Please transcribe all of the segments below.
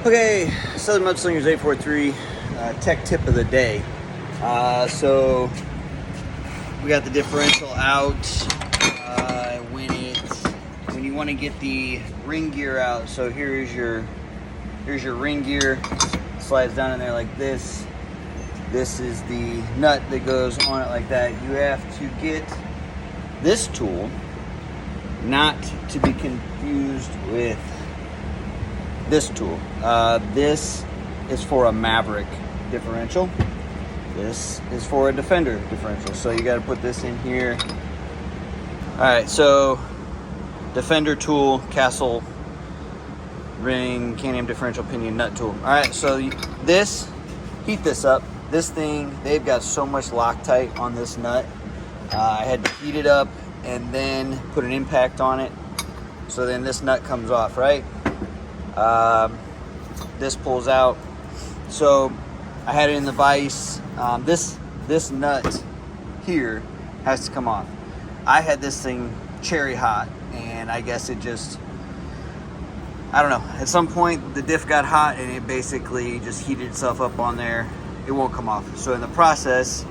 Okay, Southern Mudslingers 843 tech tip of the day. So we got the differential out. When you want to get the ring gear out, so here's your ring gear. Slides down in there like this. This is the nut that goes on it like that. You have to get this tool, not to be confused with this tool. This is for a Maverick differential. This is for a Defender differential. So you got to put this in here. All right, so Defender tool, Castle ring, Can-Am differential pinion nut tool. All right, so this, heat this up. This thing, they've got so much Loctite on this nut. I had to heat it up and then put an impact on it. So then this nut comes off, right? This pulls out. So I had it in the vise. This nut here has to come off. I had this thing cherry hot, and I guess it just, I don't know. At some point, the diff got hot, and it basically just heated itself up on there. It won't come off. So in the process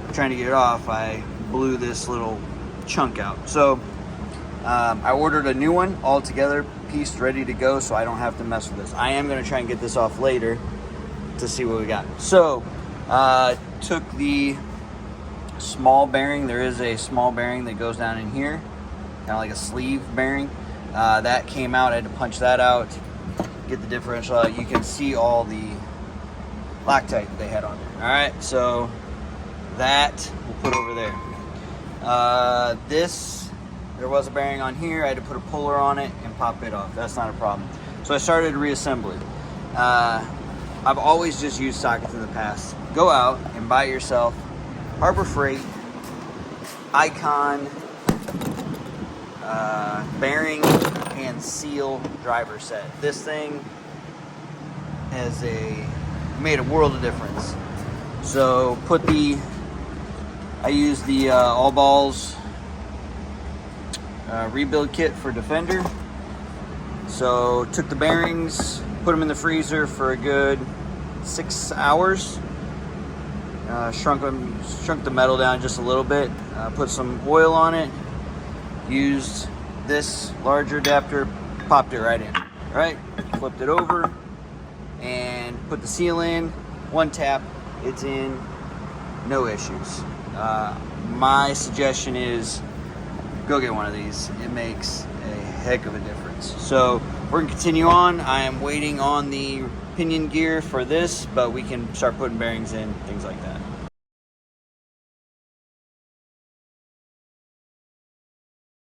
of trying to get it off, I blew this little chunk out. So I ordered a new one altogether, pieced, ready to go, so I don't have to mess with this. I am going to try and get this off later to see what we got. So took the small bearing. There is a small bearing that goes down in here, kind of like a sleeve bearing. That came out. I had to punch that out, get the differential out. You can see all the Loctite that they had on there. All right, so that we'll put over there. There was a bearing on here. I had to put a puller on it and pop it off. That's not a problem. So I started reassembly. I've always just used sockets in the past. Go out and buy yourself Harbor Freight Icon bearing and seal driver set. This thing has made a world of difference. So I use the All Balls rebuild kit for Defender. So took the bearings, put them in the freezer for a good 6 hours. Shrunk the metal down just a little bit. Put some oil on it. Used this larger adapter, popped it right in. Right, flipped it over, and put the seal in. One tap, it's in. No issues. My suggestion is go get one of these. It makes a heck of a difference. So we're gonna continue on. I am waiting on the pinion gear for this, but we can start putting bearings in, things like that.